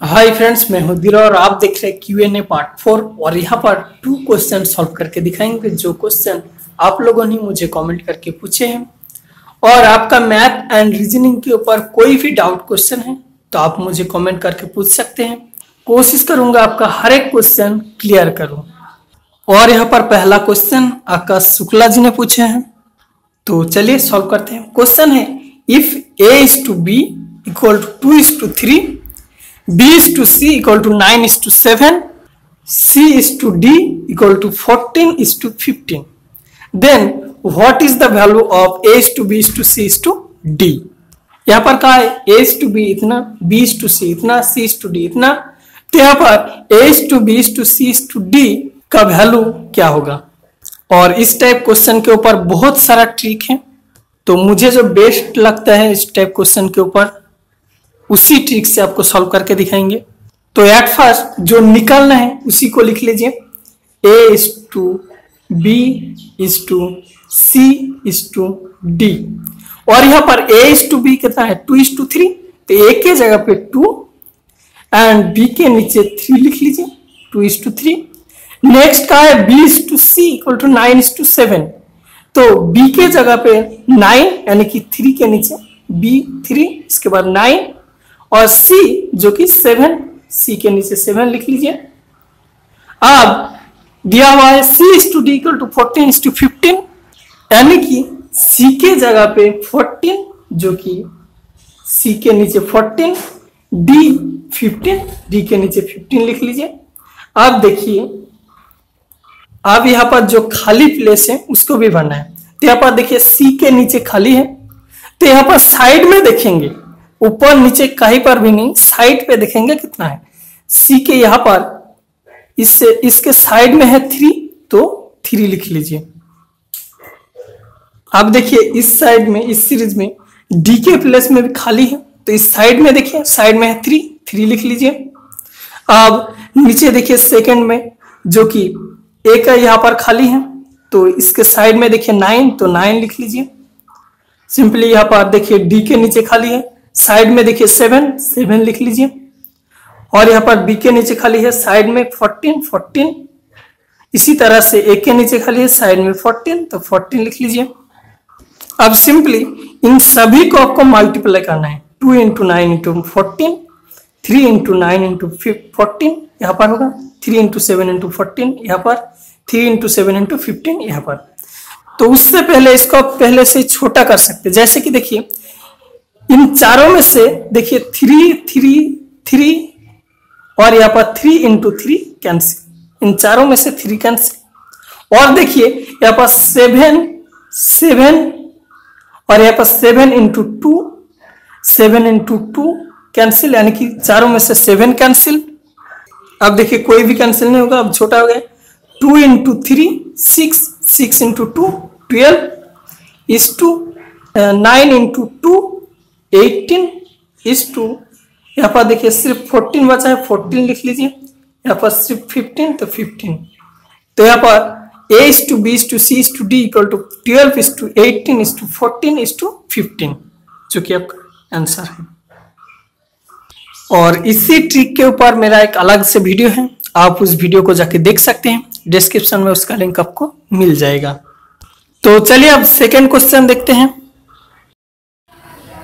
Hi friends, मैं हूं धीरा और आप देख रहे हैं Q&A पार्ट 4 और यहाँ पर 2 क्वेश्चन सॉल्व करके दिखाएंगे जो क्वेश्चन आप लोगों ने मुझे कमेंट करके पूछे हैं। और आपका मैथ एंड रीजनिंग के ऊपर कोई भी डाउट क्वेश्चन है तो आप मुझे कमेंट करके पूछ सकते हैं। कोशिश करूंगा आपका हर एक क्वेश्चन क्लियर करूं। और यहाँ पर पहला क्वेश्चन आकाश शुक्ला जी ने पूछे हैं, तो चलिए सॉल्व करते हैं। क्वेश्चन है, if A:B equal to 2:3, B:C equal to 9:7, C:D equal to 14:15. Then what is the value of A:B:C:D? यहाँ पर कहा है A:B इतना, B:C इतना, C:D इतना, तो यहाँ पर A:B:C:D का वैल्यू क्या होगा। और इस टाइप क्वेश्चन के ऊपर बहुत सारा ट्रिक है, तो मुझे जो बेस्ट लगता है इस टाइप क्वेश्चन के ऊपर उसी ट्रिक से आपको सॉल्व करके दिखाएंगे। तो एट फर्स्ट जो निकालना है उसी को लिख लीजिए, A:B:C:D। और यहाँ पर A:B कितना है 2:3, तो A के जगह पे 2 एंड B के नीचे 3 लिख लीजिए, 2:3। नेक्स्ट का है B:C इक्वल टू 9:7, तो B के जगह पे 9 यानी कि 3 के नीचे B 3, इसके बाद 9 और C जो कि 7, C के नीचे 7 लिख लीजिए। अब दिया हुआ है C:D इक्वल टू 14:15, यानी कि C के जगह पे 14 जो कि C के नीचे 14, D 15, D के नीचे 15 लिख लीजिए। अब देखिए, अब यहाँ पर जो खाली प्लेस है उसको भी भरना है। तो यहाँ पर देखिए C के नीचे खाली है, तो यहाँ पर साइड में देखेंगे, ऊपर नीचे कहीं पर भी नहीं, साइड पे देखेंगे कितना है। C के यहाँ पर इसके साइड में है 3, तो 3 लिख लीजिए। अब देखिए इस साइड में, इस सीरीज में D के प्लेस में भी खाली है, तो इस साइड में देखिए, साइड में है 3 लिख लीजिए। अब नीचे देखिए सेकंड में जो कि A का यहाँ पर खाली है, तो इसके साइड में देखिए 9, तो 9 लिख लीजिए। सिंपली यहाँ पर देखिए D के नीचे खाली है, साइड में देखिए 7 लिख लीजिए। और यहाँ पर B के नीचे खाली है, साइड में 14। इसी तरह से A के नीचे खाली है, साइड में 14, तो 14 लिख लीजिए। अब सिंपली इन सभी को आपको मल्टीप्लाई करना है, 2 × 9 × 14, 3 × 9 × 14 यहाँ पर होगा, 3 × 7 × 14 यहाँ पर, 3 × 7 × 15 यहाँ पर। तो उससे पहले इसको आप पहले से छोटा कर सकते हैं। जैसे कि देखिए इन चारों में से देखिए 3 और यहाँ पर 3 × 3 कैंसिल, इन चारों में से 3 कैंसिल। और देखिए यहाँ पर 7 और यहाँ पर 7 × 2, 7 × 2 कैंसिल, यानी कि चारों में से 7 कैंसिल। अब देखिए कोई भी कैंसिल नहीं होगा, अब छोटा हो गया। 2 × 3 6, 6 × 2 12 is to 9 × 2 18 is to, यहाँ पर देखिए सिर्फ 14 बचा है, 14 लिख लीजिए। यहाँ पर सिर्फ 15, तो 15। तो यहाँ पर A:B:C:D इक्वल टू 12 18 14 15, जो कि आपका आंसर है। और इसी ट्रिक के ऊपर मेरा एक अलग से वीडियो है, आप उस वीडियो को जाके देख सकते हैं, डिस्क्रिप्शन में उसका लिंक आपको मिल जाएगा। तो चलिए अब सेकेंड क्वेश्चन देखते हैं।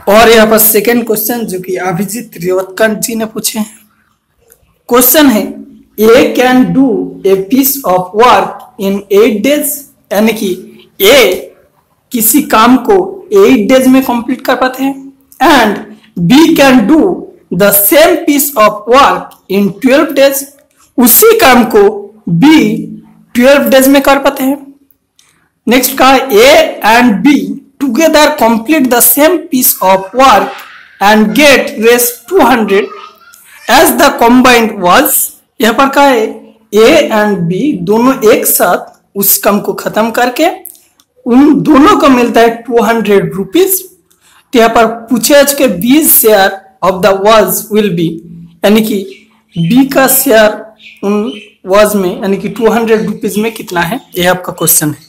और यहाँ पर सेकेंड क्वेश्चन जो कि अभिजीत रेवतकर जी ने पूछे हैं। क्वेश्चन है, A can do a piece of work in 8 days, यानी कि A किसी काम को 8 days में कंप्लीट कर पाते हैं, and B can do the same piece of work in 12 days, उसी काम को B 12 days में कर पाते हैं। नेक्स्ट का A and B together complete the same piece of work and get rest 200 as the combined wage. यहाँ पर का है A एंड B दोनों एक साथ उस काम को खत्म करके उन दोनों को मिलता है 200 रुपीज। तो यहाँ पर पूछे के B share of the was will be, यानी कि B का शेयर उन वाज में यानी कि 200 रुपीज में कितना है, यह आपका क्वेश्चन है।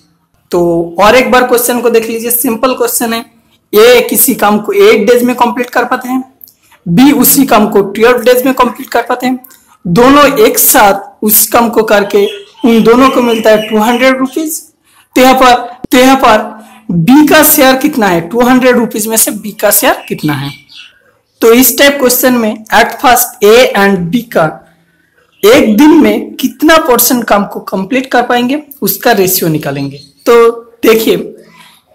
तो और एक बार क्वेश्चन को देख लीजिए, सिंपल क्वेश्चन है। A किसी काम को 8 days में कंप्लीट कर पाते हैं, बी उसी काम को 12 डेज में कंप्लीट कर पाते हैं। दोनों एक साथ उस काम को करके उन दोनों को मिलता है 200 रुपीज। तो यहाँ पर बी का शेयर कितना है, 200 रुपीज में से बी का शेयर कितना है। तो इस टाइप क्वेश्चन में at first A and B का एक दिन में कितना परसेंट काम को कंप्लीट कर पाएंगे उसका रेशियो निकालेंगे। तो देखिए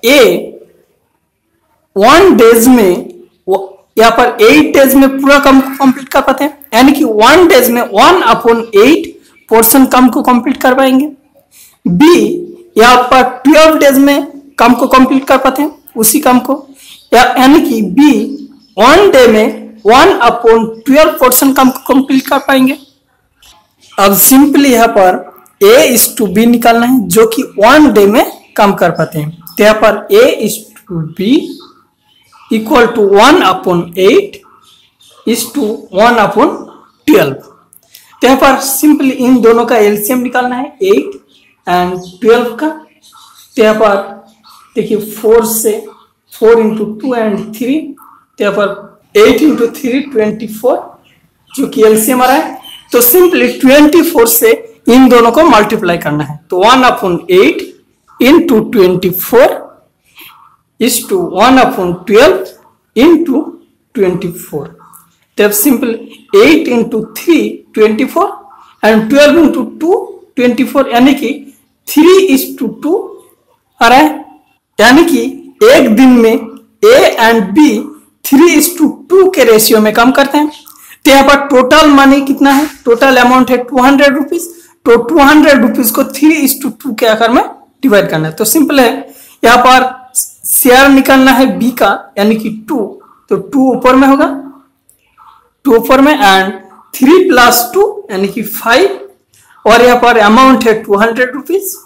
ए 1 डेज में यहाँ पर 8 डेज में पूरा काम को कंप्लीट कर पाते हैं, यानी कि 1 डेज में 1/8 पोर्शन काम को कंप्लीट कर पाएंगे। बी यहाँ पर 12 डेज में काम को कंप्लीट कर पाते हैं उसी काम को, यानी कि बी 1 डे में 1/12 पोर्शन काम को कंप्लीट कर पाएंगे। अब सिंपली यहाँ पर A/B निकालना है जो कि 1 डे में काम कर पाते हैं। तो यहाँ पर A/B इक्वल टू 1/8 1/12। तो यहाँ पर सिंपली इन दोनों का एलसीएम निकालना है 8 एंड 12 का। तो यहाँ पर देखिए 4 से 4 इंटू 2 एंड 3, तो यहाँ पर 8 इंटू 3 24 जो कि एलसीएम आ रहा है। तो सिंपली 24 से इन दोनों को मल्टीप्लाई करना है। तो 1/8 इंटू 24 इज टू 1/12 इंटू 24। तब सिंपल 8 इंटू 3 24 एंड 12 इंटू 2 24, यानी कि 3:2 आ रहा है। यानी कि एक दिन में ए एंड बी 3:2 के रेशियो में काम करते हैं। तो यहाँ पर टोटल मनी कितना है, टोटल अमाउंट है 200 रुपीज। तो 200 रुपीज को 3:2 के आकार में डिवाइड करना है। तो सिंपल है, यहाँ पर शेयर निकालना है बी का, यानी कि 2, तो 2 ऊपर में होगा, 2 ऊपर में एंड 3 + 2 यानी कि 5, और यहाँ पर अमाउंट है 200 रुपीज,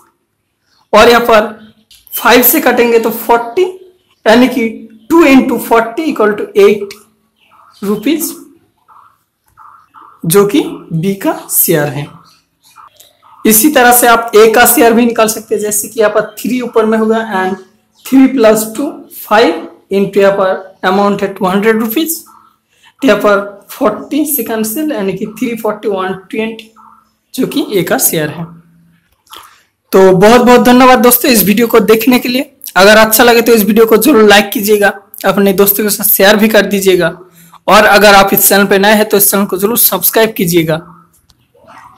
और यहाँ पर 5 से कटेंगे तो 40, यानी कि 2 इंटू 40 इक्वल टू 80 रुपीज जो कि बी का शेयर है। इसी तरह से आप ए का शेयर भी निकाल सकते हैं, जैसे कि यहाँ पर 3 ऊपर में होगा एंड 3 + 2 5 इंटू यहाँ पर अमाउंट है 200 रुपीज, यहाँ पर 40 से कैंसिल, यानी कि 340 120 जो कि ए का शेयर है। तो बहुत बहुत धन्यवाद दोस्तों इस वीडियो को देखने के लिए। अगर अच्छा लगे तो इस वीडियो को जरूर लाइक कीजिएगा, अपने दोस्तों के साथ शेयर भी कर दीजिएगा, और अगर आप इस चैनल पर नए हैं तो इस चैनल को जरूर सब्सक्राइब कीजिएगा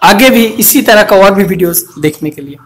आगे भी इसी तरह का और भी वीडियोस देखने के लिए।